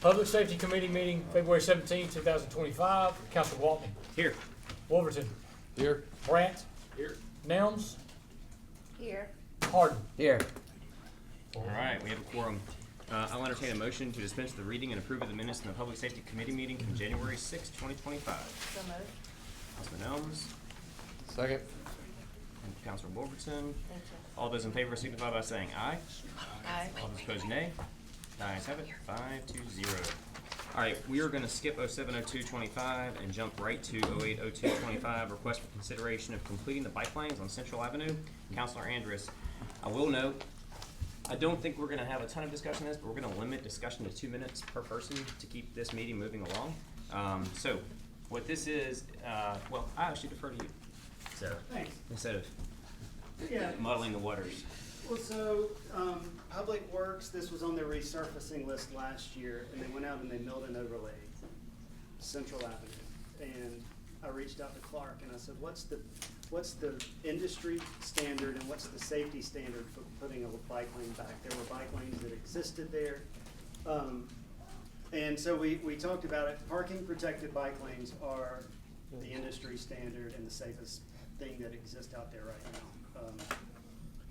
Public Safety Committee meeting February 17, 2025. Councilor Walton. Here. Wolverton. Here. Brandt. Here. Nelms. Here. Harden. Here. All right, we have a quorum. I'll entertain a motion to dispense with the reading and approve of the minutes in the Public Safety Committee meeting from January 6, 2025. So moved. Councilman Nelms Second. and Councilor Wolverton. Thank you. All those in favor signify by saying aye. Aye. All those opposed, nay. The ayes have it, 5-0. All right, we are going to skip 070225 and jump right to 080225. Request for consideration of completing the bike lanes on Central Avenue. Councilor Andrus, I will note, I don't think we're going to have a ton of discussion on this, but we're going to limit discussion to 2 minutes per person to keep this meeting moving along. So what this is, well, I actually defer to you, Sarah, Thanks. instead of Yeah, muddling the waters. well, so, Public Works, this was on their resurfacing list last year, and they went out and they milled and overlaid Central Avenue. And I reached out to Clark and I said, what's the industry standard and what's the safety standard for putting a bike lane back? There were bike lanes that existed there. And so we talked about it. Parking protected bike lanes are the industry standard and the safest thing that exists out there right now.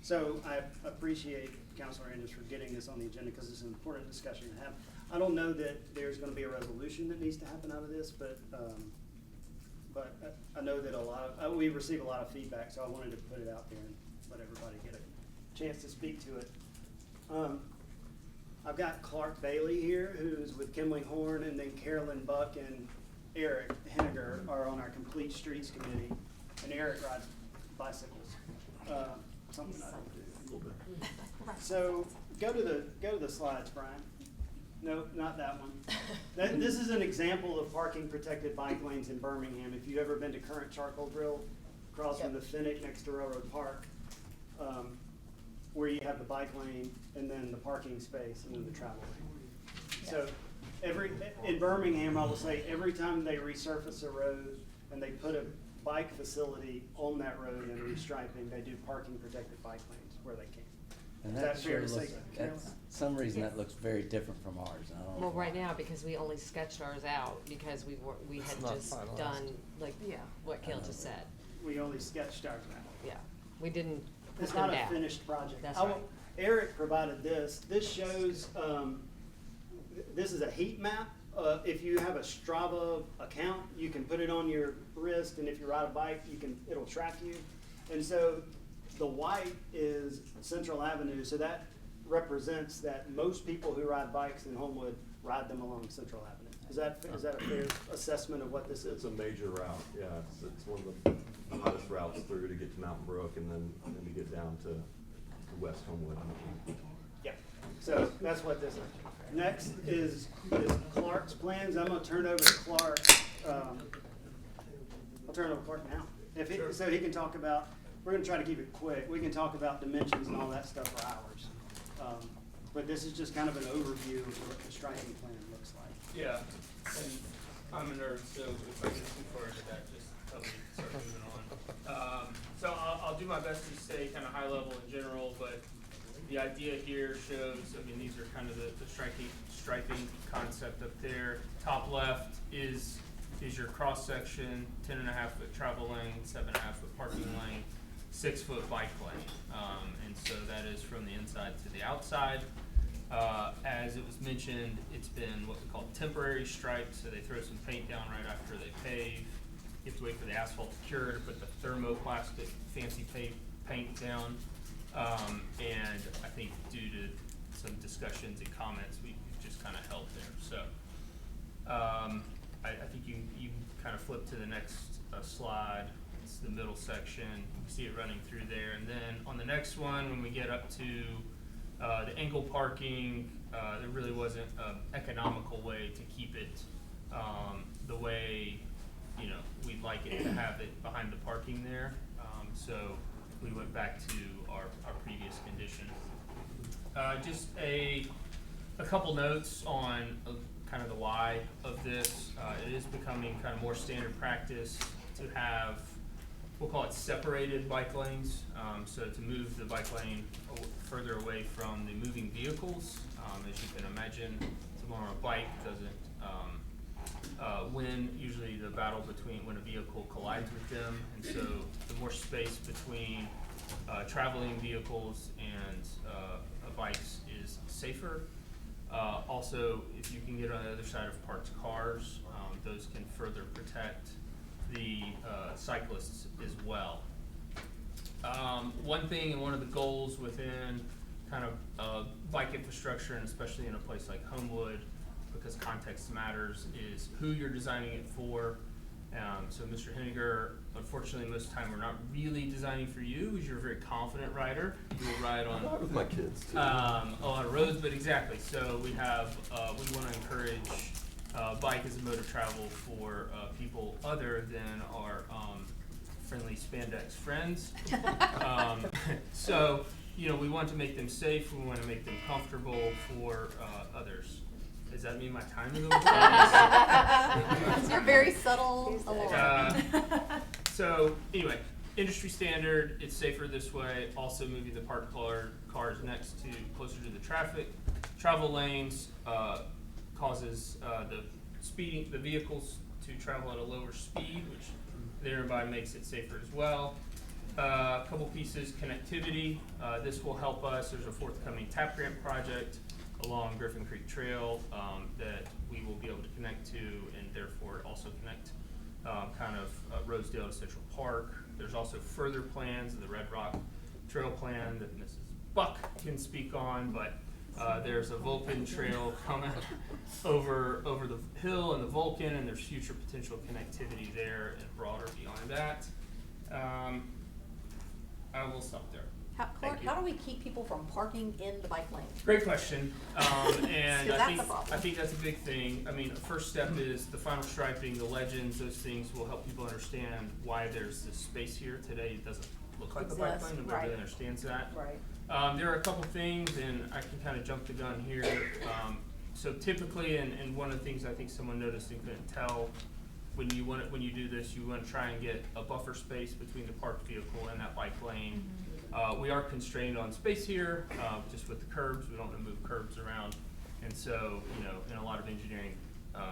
So I appreciate Councilor Andrews for getting this on the agenda because it's an important discussion to have. I don't know that there's gonna be a resolution that needs to happen out of this, but I know that we receive a lot of feedback, so I wanted to put it out there and let everybody get a chance to speak to it. I've got Clark Bailey here, who's with Kimling Horn, and then Carolyn Buck and Eric Henniger are on our Complete Streets Committee, and Eric rides bicycles. Something I don't do a little bit. So go to the slides, Brian. No, not that one. This is an example of parking protected bike lanes in Birmingham. If you've ever been to Current Charcoal Drill, across from the Finnick next to Railroad Park, where you have the bike lane and then the parking space and then the travel lane. So in Birmingham, I will say every time they resurface a road and they put a bike facility on that road and restriping, they do parking protected bike lanes where they can. And Is that that fair sure to say, looks, Carolyn? that's, some reason that looks very different from ours. I don't know. Well, right now, because we only sketched ours out, because we had not just finalized. done, like, what Kale just said. We only sketched ours out. Yeah, we didn't put It's them not a down. finished project. That's I will- right. Eric provided this. This shows, this is a heat map. If you have a Strava account, you can put it on your wrist, and if you ride a bike, it'll track you. And so the white is Central Avenue, so that represents that most people who ride bikes in Homewood ride them along Central Avenue. Is that a fair assessment of what this It's is? a major route, yeah, it's one of the hottest routes through to get to Mountain Brook and then to get down to West Homewood. Yeah, so that's what this is. Next is Clark's plans. I'm gonna turn over to Clark. I'll turn it over to Clark now. So he can talk about, we're gonna try to keep it quick. We can talk about dimensions and all that stuff for hours. But this is just kind of an overview of what the striking plan looks like. Yeah, and I'm a nerd, so if I get too far into that, just tell me to start moving on. So I'll do my best to stay kind of high level in general, but the idea here shows, I mean, these are kind of the striping concept up there. Top left is your cross section, 10.5-foot travel lane, 7.5-foot parking lane, 6-foot bike lane. And so that is from the inside to the outside. As it was mentioned, it's been what we call temporary stripes, so they throw some paint down right after they pave. You have to wait for the asphalt to cure to put the thermoplastic fancy paint down. And I think due to some discussions and comments, we've just kind of held there. So I think you kind of flip to the next slide. It's the middle section. You can see it running through there. And then on the next one, when we get up to the angle parking, there really wasn't an economical way to keep it the way we'd like it to have it behind the parking there. So we went back to our previous condition. Just a couple notes on kind of the why of this. It is becoming kind of more standard practice to have, we'll call it separated bike lanes. So to move the bike lane further away from the moving vehicles. As you can imagine, it's a someone on a bike doesn't win usually the battle between when a vehicle collides with them, and so the more space between traveling vehicles and bikes is safer. Also, if you can get on the other side of parked cars, those can further protect the cyclists as well. One thing and one of the goals within kind of bike infrastructure, and especially in a place like Homewood, because context matters, is who you're designing it for. So Mr. Henniger, unfortunately most of the time we're not really designing for you, because you're a very confident rider. You will ride on With my kids too. a lot of roads, but exactly. So we have, we want to encourage bike as a mode of travel for people other than our friendly spandex friends. So, you know, we want to make them safe, we want to make them comfortable for others. Does that mean my time is over? You're very subtle alarm. So anyway, industry standard, it's safer this way. Also moving the parked cars next to, closer to the travel lanes, causes the vehicles to travel at a lower speed, which thereby makes it safer as well. A couple pieces, connectivity. This will help us. There's a forthcoming TAP grant project along Griffin Creek Trail that we will be able to connect to, and therefore also connect Rosedale to Central Park. There's also further plans of the Red Rock Trail plan that Mrs. Buck can speak on, but there's a Vulcan Trail coming over the hill and the Vulcan, and there's future potential connectivity there and broader beyond that. I will stop there. Thank you. How do we keep people from parking in the bike lane? Great question, and That's a problem. I think that's a big thing. I mean, first step is the final striping, the legends, those things will help people understand why there's this space here. Today it doesn't look like a bike lane, nobody really understands that. Right. There are a couple things, and I can kind of jump the gun here. So typically, and one of the things I think someone noticed and couldn't tell, when you do this, you want to try and get a buffer space between the parked vehicle and that bike lane. We are constrained on space here, just with the curbs. We don't want to move curbs around, and so in a lot of engineering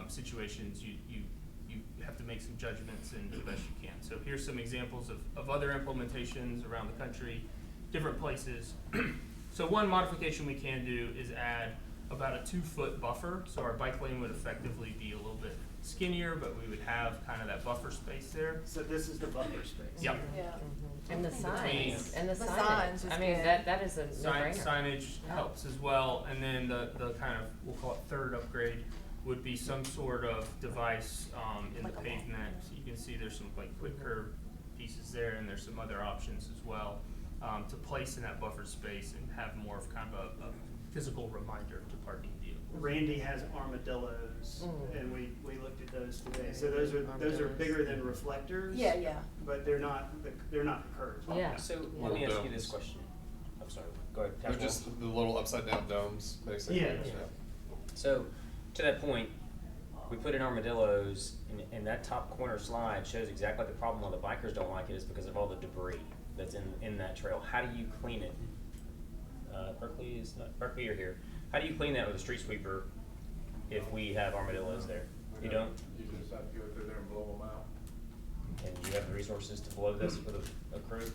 situations, you have to make some judgments and do the best you can. So here's some examples of other implementations around the country, different places. So one modification we can do is add about a 2-foot buffer. So our bike lane would effectively be a little bit skinnier, but we would have kind of that buffer space there. So this is the buffer space. Yep. Yeah. And the signs, and the The signage. signs is I mean, good. that is a no-brainer. Signage helps as well, and then the kind of, we'll call it third upgrade, would be some sort of device in the pavement. You can see there's some like quick curb pieces there, and there's some other options as well to place in that buffer space and have more of kind of a physical reminder to parking vehicles. Randy has armadillos, and we looked at those today. So those are bigger than reflectors. Yeah. But they're not the curbs. Yeah. So let me ask you Domes. this question. I'm sorry, go ahead. They're Councilman. just the little upside down domes, basically. Yeah. So, to that point, we put in armadillos, and that top corner slide shows exactly the problem why the bikers don't like it is because of all the debris that's in that trail. How do you clean it? Berkeley, you're here. How do you clean that with a street sweeper if we have armadillos there? You don't? You just have to go through there and blow them out. And you have the resources to blow this with a crew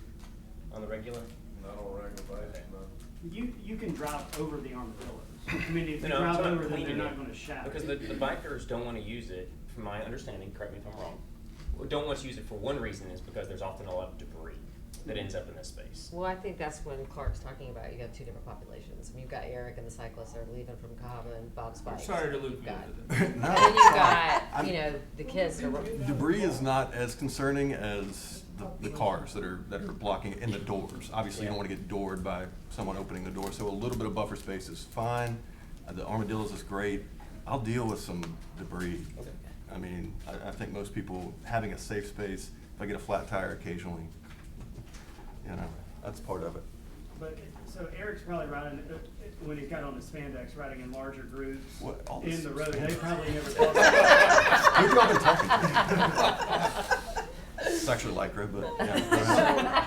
on the regular? Not on a regular basis, no. You can drive over the armadillos. I mean, if you No, I'm drive talking over them, they're cleaning not it. going to shatter. Because the bikers don't want to use it, from my understanding, correct me if I'm wrong, don't want to use it for one reason is because there's often a lot of debris that ends up in this space. Well, I think that's when Clark's talking about, you got two different populations. You've got Eric and the cyclists that are leaving from Cahaba and Bob's I'm bikes. sorry to loop You've you got- into this. No, And then you've got, the kids that are. debris is not as concerning as the cars that are blocking it and the doors. Obviously, you don't want to get doored by someone opening the door, so a little bit of buffer space is fine. The armadillos is great. I'll deal with some debris. Okay. I mean, I think most people having a safe space, if I get a flat tire occasionally, that's part of it. But so Eric's probably riding when he got on the spandex, riding in larger groups What, all in this- the road. They probably never thought about Who y'all been talking to? It's actually Lycra, but yeah.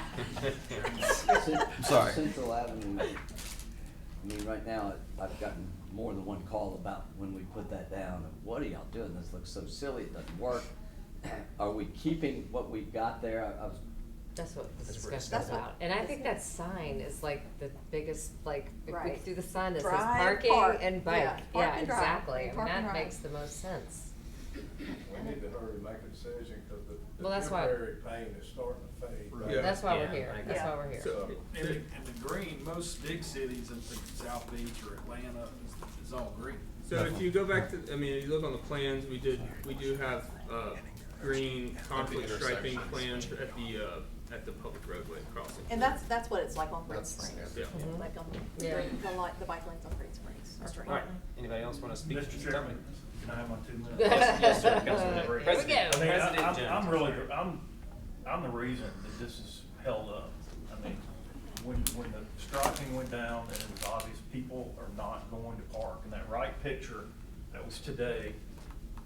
I'm sorry. Central Avenue, I mean, right now, I've gotten more than one call about when we put that down, what are y'all doing? This looks so silly, it doesn't work. Are we keeping what we've got there? I was, That's what this That's what discussion is That's what- about. And I think that sign is like the biggest, like, if we Right. could do the sign that says Drive, parking park. and bike. Yeah, park and drive. Exactly. I mean, Park and that drive. makes the most sense. We need to hurry and make a decision, cause the Well, that's why- temporary pain is starting to fade. Yeah. That's why Yeah, we're here. I agree. That's Yeah. why we're here. So, And the green, most big cities in South Beach or Atlanta is all green. So if you go back to, I mean, if you look on the plans, we do have, green conflict striping plans at the public roadway crossing. And that's what it's like on Great That's Springs. standard. Yeah. Mhm. Like on Yeah. the bike lanes on Great Springs. That's right. Alright, anybody else wanna speak? Mr. Chairman, can I have my 2 minutes? Yes, sir, Councilman Brady. Here we go. I mean, President Jones. I'm really, I'm the reason that this is held up. I mean, when the striping went down and it was obvious people are not going to park, and that right picture that was today,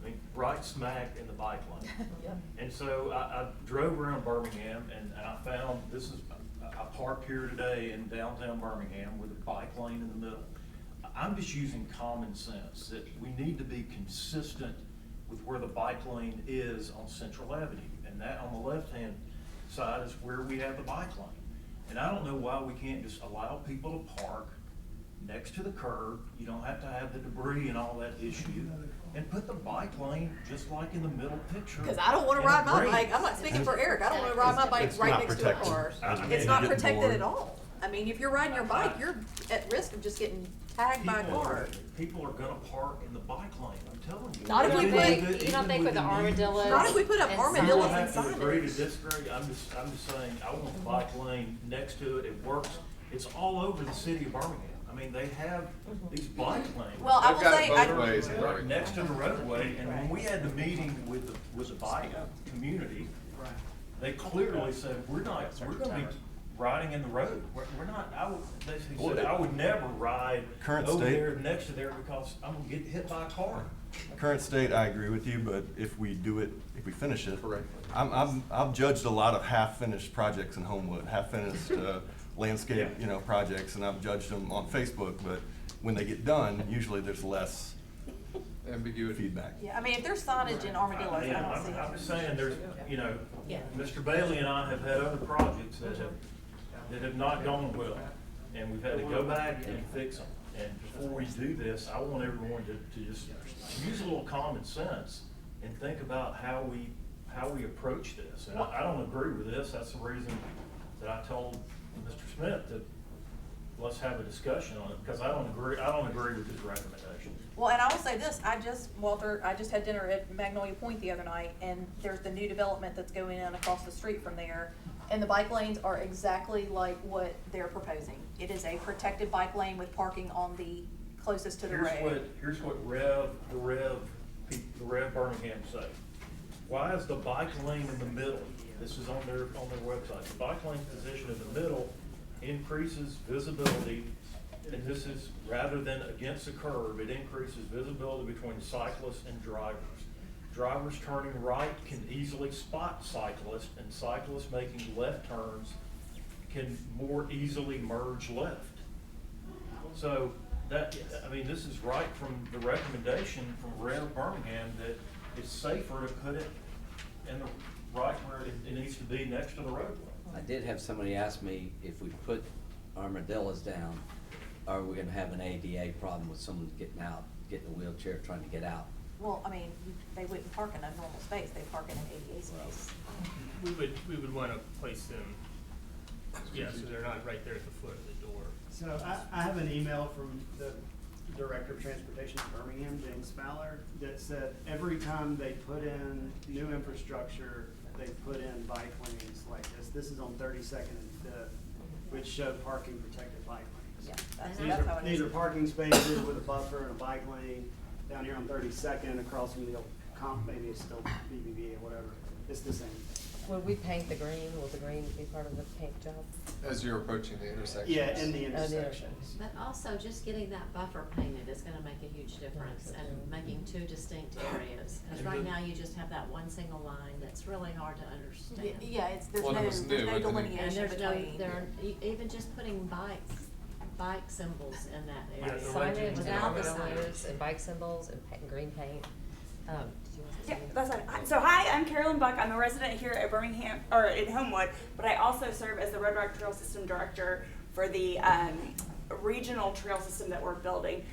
I mean, right smack in the bike lane. Yep. And so I drove around Birmingham and I found, I parked here today in downtown Birmingham with a bike lane in the middle. I'm just using common sense, that we need to be consistent with where the bike lane is on Central Avenue. And that on the left-hand side is where we have the bike lane. And I don't know why we can't just allow people to park next to the curb. You don't have to have the debris and all that issue. And put the bike lane just like in the middle picture. Because I don't want to in ride my green. bike. I'm not speaking for Eric. I don't want to ride my bike It's right not next to a protected. car. I mean, It's you not get protected bored. at all. I mean, if you're riding your bike, you're at risk of just getting tagged by a car. People are gonna park in the bike lane, I'm telling you. Not if we Even put- with the- You don't think even with the new- armadillos? Not if we put up and armadillos People and have to agree to signage. disagree, I'm just saying, I want the bike lane next to it, it works, it's all over the city of Birmingham. I mean, they have these bike lanes. Well, I They've will got say, it both ways in Right Birmingham. next to the roadway, and when we had the meeting with the bike community, they clearly said, we're gonna be riding in the road. We're not, they said, I would never ride Current over state- there next to there because I'm gonna get hit by a car. Current state, I agree with you, but if we do it, if we finish it. Correctly. I've judged a lot of half-finished projects in Homewood, half-finished landscape, projects, and I've judged them on Facebook, but when they get done, usually there's less Ambiguity. feedback. Yeah, I mean, if there's signage in armadillos, I don't see I'm it. just saying, there's, Yeah. Mr. Bailey and I have had other projects that have not gone well, and we've had to go back and fix them. And before we do this, I want everyone to just use a little common sense and think about how we approach this. And I don't agree with this, that's the reason that I told Mr. Smith that let's have a discussion on it, because I don't agree with his recommendation. Well, and I will say this, Walter, I just had dinner at Magnolia Point the other night, and there's the new development that's going in across the street from there. And the bike lanes are exactly like what they're proposing. It is a protected bike lane with parking on the closest to the road. Here's what the Rev Birmingham say. Why is the bike lane in the middle? This is on their website. The bike lane position in the middle increases visibility, and this is, rather than against the curb, it increases visibility between cyclists and drivers. Drivers turning right can easily spot cyclists, and cyclists making left turns can more easily merge left. So this is right from the recommendation from Rev Birmingham that it's safer to put it in the right where it needs to be next to the roadway. I did have somebody ask me if we put armadillos down, are we gonna have an ADA problem with someone getting out, getting a wheelchair, trying to get out? Well, I mean, they wouldn't park in a normal space, they park in an ADA space. We would want to place them, so they're not right there at the foot of the door. So I have an email from the Director of Transportation of Birmingham, James Fowler, that said every time they put in new infrastructure, they put in bike lanes like this. This is on 32nd and 5th, which show parking protected bike lanes. Yeah, that's These how it is. These are parking spaces with a buffer and a bike lane down here on 32nd across from the old comp, maybe it's still BBB or whatever. It's the same thing. Will we paint the green? Will the green be part of the paint job? As you're approaching the intersection. Yeah, in the Oh, the intersections. But also, just getting that buffer painted is gonna make a huge difference, and making two distinct areas. Cause right now, you just have that one single line that's really hard to understand. Yeah, there's Well, it was no new, and then- And delineation there's no, between. even just putting bikes bike symbols in that Yeah, area. the Signage and Without the armadillos signage. and bike symbols and green paint. Did you want to say Yeah, something? that's fine. So hi, I'm Carolyn Buck. I'm a resident here at Birmingham, or in Homewood, but I also serve as the Red Rock Trail System Director for the regional trail system that we're building.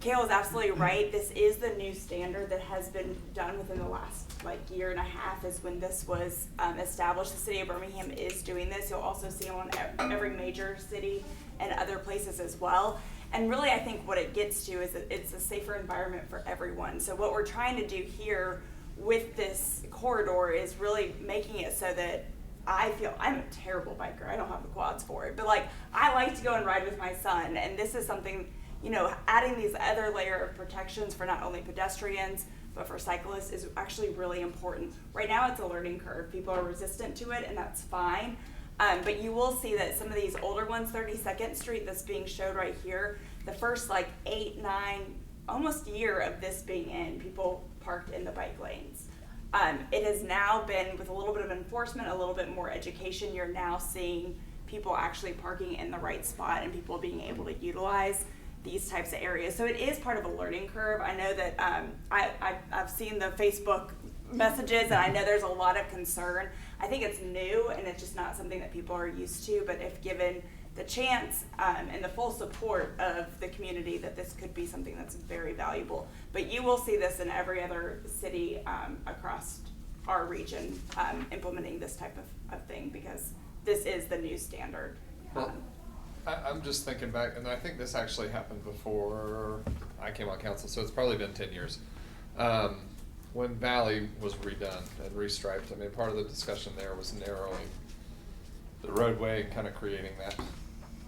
Kale is absolutely right. This is the new standard that has been done within the last year and a half is when this was established. The city of Birmingham is doing this. You'll also see them on every major city and other places as well. And really, I think what it gets to is that it's a safer environment for everyone. So what we're trying to do here with this corridor is really making it so that I'm a terrible biker. I don't have the quads for it, but I like to go and ride with my son. And this is something, adding these other layer of protections for not only pedestrians, but for cyclists is actually really important. Right now it's a learning curve. People are resistant to it and that's fine. But you will see that some of these older ones, 32nd Street that's being showed right here, the first 8, 9, almost year of this being in, people parked in the bike lanes. It has now been, with a little bit of enforcement, a little bit more education, you're now seeing people actually parking in the right spot and people being able to utilize these types of areas. So it is part of a learning curve. I know that I've seen the Facebook messages and I know there's a lot of concern. I think it's new and it's just not something that people are used to, but if given the chance and the full support of the community, that this could be something that's very valuable. But you will see this in every other city across our region implementing this type of thing because this is the new standard. Well, I'm just thinking back, and I think this actually happened before I came on council, so it's probably been 10 years. When Valley was redone and restriped, I mean, part of the discussion there was narrowing the roadway and kind of creating that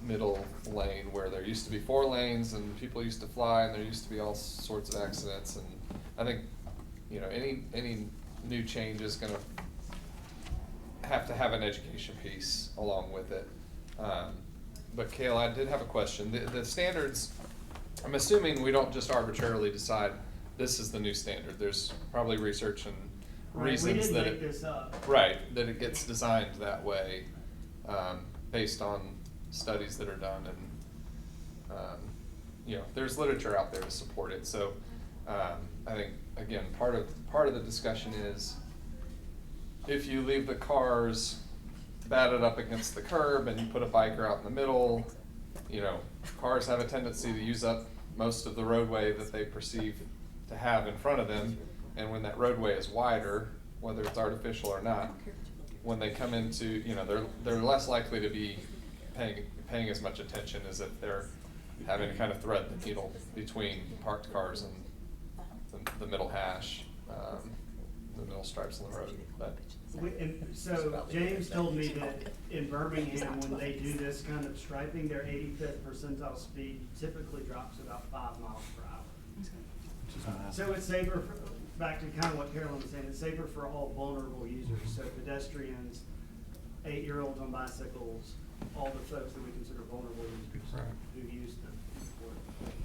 middle lane where there used to be 4 lanes and people used to fly and there used to be all sorts of accidents. And I think, any new change is going to have an education piece along with it. But Kale, I did have a question. The standards, I'm assuming we don't just arbitrarily decide this is the new standard. There's probably research and reasons that make this up. Right, that it gets designed that way based on studies that are done and there's literature out there to support it. So I think again part of the discussion is if you leave the cars batted up against the curb and you put a biker out in the middle, cars have a tendency to use up most of the roadway that they perceive to have in front of them, and when that roadway is wider, whether it's artificial or not, when they come into, they're less likely to be paying as much attention as if they're having to kind of thread the needle between parked cars and the middle hash, the middle stripes on the road. But So James told me that in Birmingham, when they do this kind of striping, their 85th percentile speed typically drops about 5 miles per hour. So it's safer, back to kind of what Carolyn was saying, it's safer for all vulnerable users, so pedestrians, 8-year-olds on bicycles, all the folks that we consider vulnerable users who use them.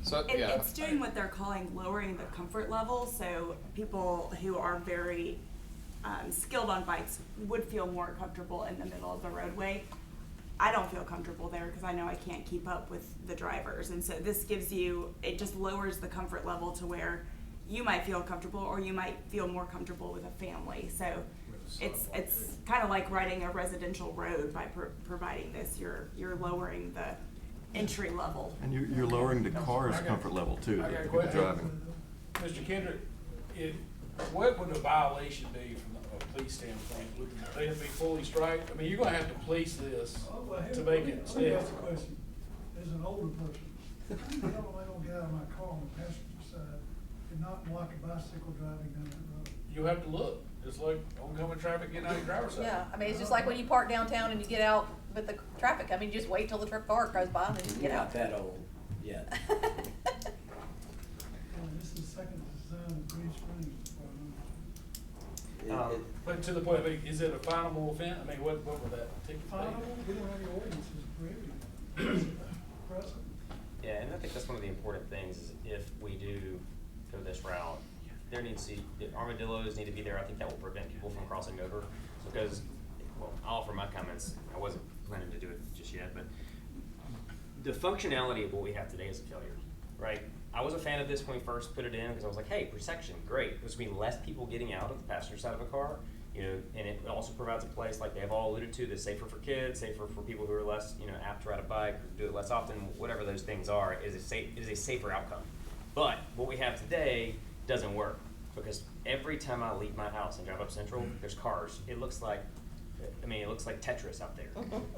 So, It's doing what they're calling lowering the comfort level, so people who are very skilled on bikes would feel more comfortable in the middle of the roadway. I don't feel comfortable there because I know I can't keep up with the drivers, and so this it just lowers the comfort level to where you might feel comfortable or you might feel more comfortable with a family. So it's kind of like riding a residential road by providing this. You're lowering the entry level. And you're lowering the car's comfort level too, I got the a people question. driving. Mr. Kendrick, what would a violation be from a police standpoint? Would they have to be fully striped? I mean, you're gonna have to police this to make it Let me stick. ask a question. As an older person, I don't get out of my car on the passenger side and not block a bicycle driving down that road. You have to look, just like oncoming traffic getting out of your driver's side. Yeah, I mean, it's just like when you park downtown and you get out with the traffic. I mean, you just wait till the car goes by and then you We're get not out. that old yet. This is second design of Green Springs. But to the point, I mean, is it a finable offense? I mean, what would that ticket be? Finable, we don't have any ordinances prohibiting it. Present. Yeah, and I think that's one of the important things is if we do go this route, the armadillos need to be there. I think that will prevent people from crossing over because, well, I'll offer my comments. I wasn't planning to do it just yet, but the functionality of what we have today is a failure, right? I was a fan of this when we first put it in because I was like, hey, protection, great. There's gonna be less people getting out of the passenger side of a car, you know, and it also provides a place, like they have all alluded to, that's safer for kids, safer for people who are less, you know, apt to ride a bike or do it less often, whatever those things are, is a safer outcome. But what we have today doesn't work because every time I leave my house and drive up Central, there's cars. It looks like Tetris out there.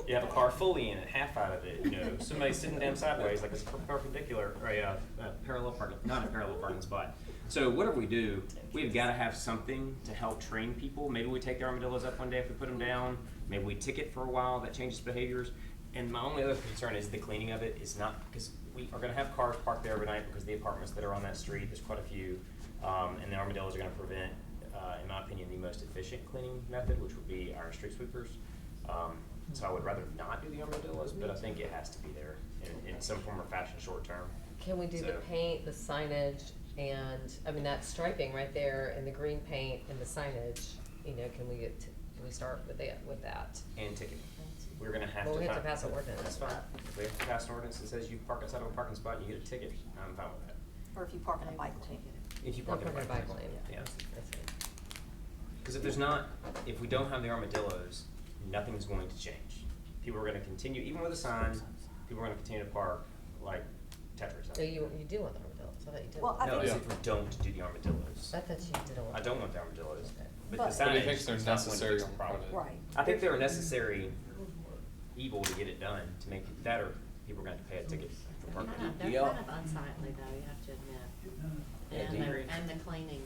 You have a car fully in it, half out of it, you know, somebody sitting down sideways like it's perpendicular, or a parallel parking, not a parallel parking spot. So whatever we do, we've got to have something to help train people. Maybe we take the armadillos up one day if we put them down. Maybe we ticket for a while, that changes behaviors. And my only other concern is the cleaning of it. It's not, because we are going to have cars parked there every night because the apartments that are on that street, there's quite a few, and the armadillos are going to prevent, in my opinion, the most efficient cleaning method, which would be our street sweepers. So I would rather not do the armadillos, but I think it has to be there in some form or fashion short term. Can we do the paint, the signage, and, I mean, that striping right there, and the green paint and the signage, you know, can we start with that? And ticketing. We're gonna have Well, to. we have to pass an ordinance. That's fine. If we have to pass an ordinance that says you park outside of a parking spot and you get a ticket, I'm fine with that. Or if you park in a bike lane. If you Or park in a park bike lane. Yeah. Because if we don't have the armadillos, nothing's going to change. People are gonna continue, even with a sign, people are gonna continue to park like Tetris. So you do want the armadillos, I thought you did. Well, I No, think if we don't do the armadillos. I thought you didn't want. I don't want the armadillos. But the But- signage But he thinks they're is not going to necessary fix the on problem. front Right. I think they're a necessary evil to get it done, to make it that, or people are going to have to pay a ticket for They're parking. kind of, they're Yeah. kind of unsightly though, you have to admit. Yeah, do you- And the cleaning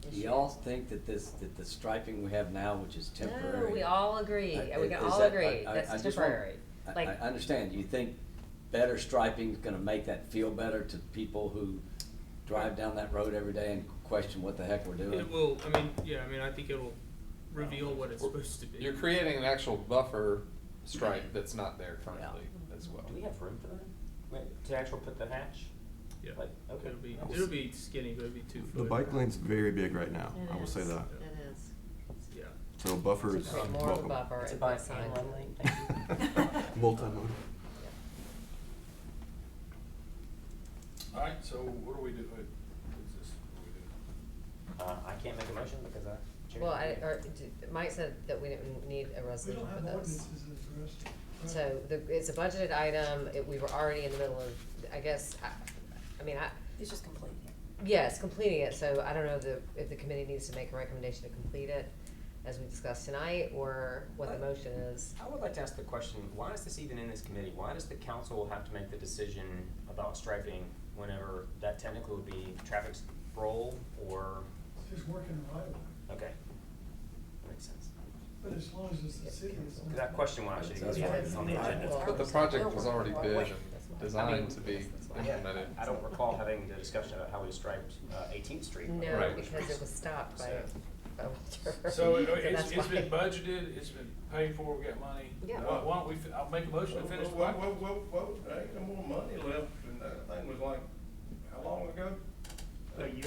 Do issue. y'all think that the striping we have now, which is temporary? No, we all agree, we can is all that- agree, I that's just want- temporary. I Like, understand, you think better striping is gonna make that feel better to people who drive down that road every day and question what the heck we're doing? It will, I mean, I think it'll reveal what it's supposed to be. You're creating an actual buffer stripe that's not there currently as well. Do we have room for that? Wait, to actually put the hatch? Yeah. Like, okay. It'll be skinny, but it'll be 2 foot. The bike lane's very big right now, It I will say is. that. It is. Yeah. So buffer is create more of a welcome. buffer It's a and bike put signs. and run lane, thank you. Multimodal. Alright, so what do we do? What's this? What do we do? I can't make a motion because I. Well, Mike said that we didn't need a We resolution don't for have this. ordinances that address it. So it's a budgeted item, we were already in the middle of, I guess, It's just completing it. yes, completing it, so I don't know if the committee needs to make a recommendation to complete it, as we discussed tonight, or what the motion is. I would like to ask the question, why is this even in this committee? Why does the council have to make the decision about striping whenever that technically would be traffic roll or, It's just working the right way. okay, makes sense. But as long as it's the city, it's not. Because that question why I should That's even right. be on the agenda. But the project was already bid and I designed mean, to be implemented. I don't recall having the discussion about how we striped 18th Street. No, Right. because it was stopped by Walter. So that's it's been why. budgeted, it's been paid for, we got money. Yeah. Why don't we, I'll make a motion to finish the Whoa, work. there ain't no more money left, and that thing was like, how long ago? A year.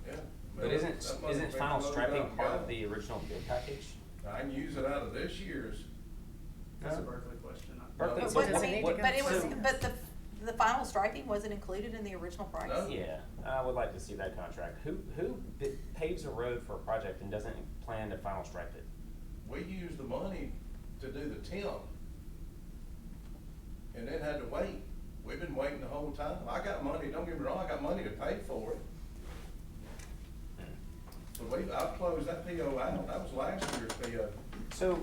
Yeah. But isn't That money isn't been final loaded striping up and part of gone. the original bid package? I can use it out of this year's. That's a Berkeley question. Berkeley, But so what, I what- mean, what- but it was, so- but the final striping wasn't included in the original price? No. Yeah, I would like to see that contract. Who paves a road for a project and doesn't plan to final stripe it? We used the money to do the temp. And then had to wait. We've been waiting the whole time. I got money, don't get me wrong, I got money to pay for it. But I've closed that PO out. That was last year's PO. So,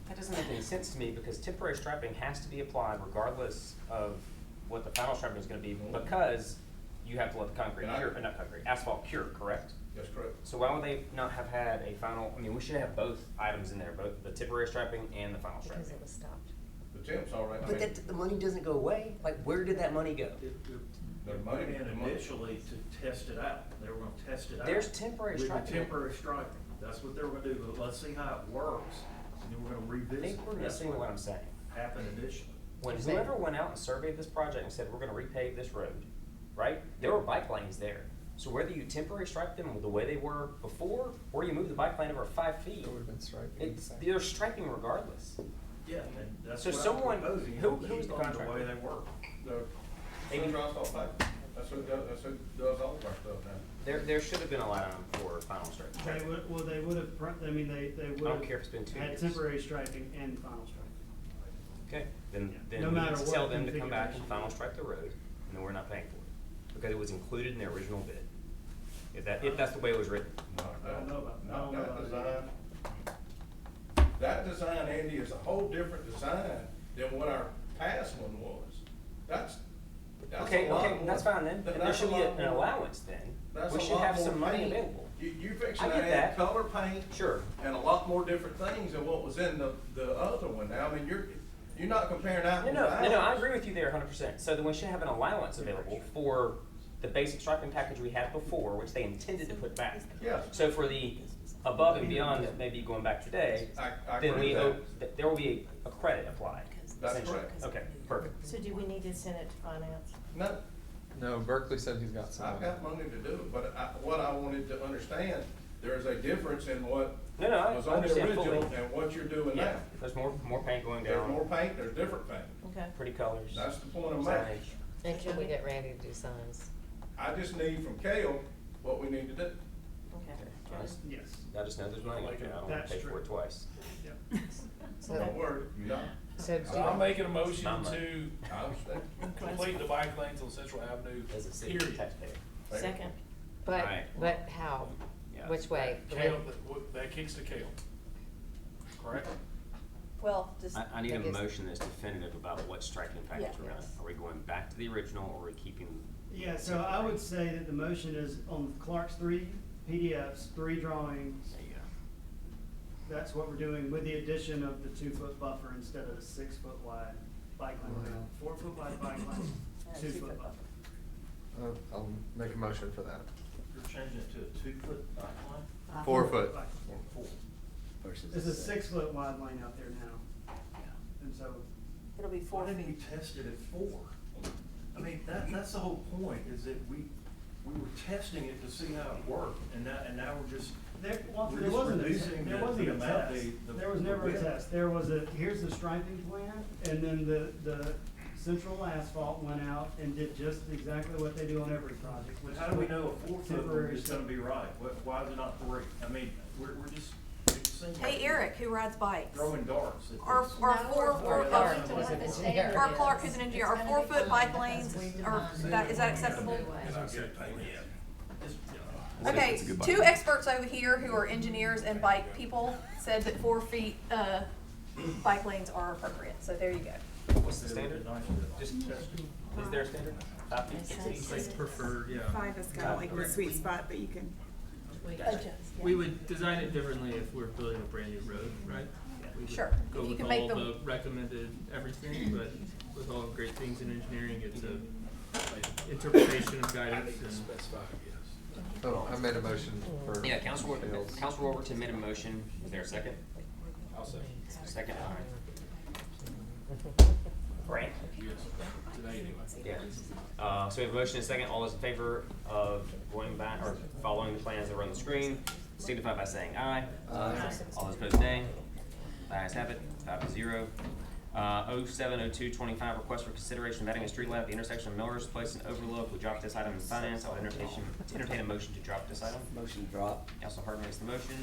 that doesn't make any sense to me because temporary striping has to be applied regardless of what the final striping is gonna be because you have to let the concrete cure, not concrete, asphalt cure, correct? That's correct. So why would they not have had a final, I mean, we should have both items in there, both the temporary striping and the final striping. Because it was stopped. The temp's all right. I But mean, the money doesn't go away, like where did that money go? the money. And initially to test it out, they were gonna test it out. There's temporary With the striping. temporary striping, that's what they were gonna do, but let's see how it works, and then we're gonna I revisit. think we're That's missing what I'm saying. happened initially. When You're saying- whoever went out and surveyed this project and said, we're gonna repave this road, right? There were bike lanes there. So whether you temporary stripe them the way they were before, or you move the bike lane over 5 feet, It would've been striping. they're striping regardless. Yeah, and that's So what I'm someone- proposing, who keep is the them contractor? The way they work. Amy? That's who does all of our stuff now. There should have been a line item for final stripe. They would, well, they would have, I mean, they would I have. don't care if it's been 2 Had years. temporary striping and final striping. Okay, then No we need matter to what tell them to come back and configuration. final stripe the road, and then we're not paying for it, because it was included in the original bid. If that's the way it was written. I don't know about, I don't know about Design. That design, Andy, is a whole different design than what our past one was. That's Okay, a lot okay, more- that's fine then. Then there that's should a be lot an more- allowance then. That's We a should lot have more some money paint. available. You fixing I to get add that. color paint. Sure. And a lot more different things than what was in the other one. Now, I mean, you're not comparing No, apples to no, apples. no, I agree with you there 100%. So then we should have an allowance available for the basic striping package we had before, which they intended to put back. Yeah. So for the above and beyond that may be going back today, I then agree we with owe, that. there will be a credit applied. That's essentially. correct. Okay, perfect. So do we need to send it to finance? No, No, Berkeley said he's got some. I've got money to do it, but what I wanted to understand, there's a difference in what No, no, I was on the understand original fully. and what you're doing Yeah, now. there's more paint going There's down. more paint, there's different paint. Okay. Pretty colors. That's the point I'm making. signage. And can we get Randy to do signs? I just need from Kale what we need to do. Okay. I just- Yes. I just know there's money out there. I don't want That's to pay for true. it twice. Yep. So Don't worry, you know. So So I'm making a motion Not much. to I understand. complete the bike lanes on Central Avenue, As a city period. taxpayer. Second. Alright. But how? Yeah. Which way? The way- Kale, that kicks to Kale. Correct? Well, just. I need a guess- motion that's definitive about what striking package Yeah. we're gonna, Yes. are we going back to the original or are we keeping? Yeah, so I would say that the motion is on Clark's 3 PDFs, 3 drawings. There you go. That's what we're doing with the addition of the 2-foot buffer instead of the 6-foot wide bike lane. 4-foot wide bike lane, 2-foot buffer. I'll make a motion for that. You're changing it to a 2-foot bike line? 4 foot. Bike. Or 4? Versus There's a six. 6-foot wide lane out there now, and so, It'll be 4 Why didn't we feet. test it at 4? I mean, that's the whole point, is that we were testing it to see how it worked, and now we're just. there, well, we're there just wasn't a, reducing there the wasn't a amount, test. the There was never a width. test. There was here's the striping plan, and then the Central Asphalt went out and did just exactly what they do on every project, which. How do we know a 4-foot one temporary is gonna be right? Why is it not 3? I mean, we're just, it seems like Hey, Eric, who rides bikes? throwing darts at Are, this. are Clark, who's an engineer. Or Clark, who's an engineer, are 4-foot bike lanes, or is that acceptable? Okay, It's a good bike 2 lane. experts over here who are engineers and bike people said that 4 feet, bike lanes are appropriate, so there you go. What's the standard? Just, is there a standard? 5 feet? Preferred, yeah. 5 is kind of like the sweet spot, but you can. We would design it differently if we're building a brand new road, right? We would Sure. Go If you with can make all them- the recommended everything, but with all great things in engineering, it's a interpretation of guidance and. Oh, I made a motion for. Yeah, Councilor Overton made a motion. Is there a second? I'll say. Second, alright. Right? Yes, today anyway. Yeah. So we have a motion and a second. All those in favor of going back or following the plans that were on the screen, signify by saying aye. Aye. All those opposed, nay. The ayes have it, 5-0. 070225, request for consideration of adding a street light at the intersection of Melrose Place and Overlook. We dropped this item in finance. I would entertain a motion to drop this item. Motion drop. Council Hart makes the motion.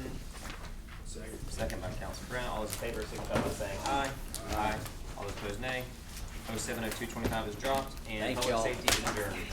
Second. Second by Council Brown. All those in favor signify by saying aye. Aye. All those opposed, nay. 070225 is dropped, and Thank public y'all. safety is adjourned.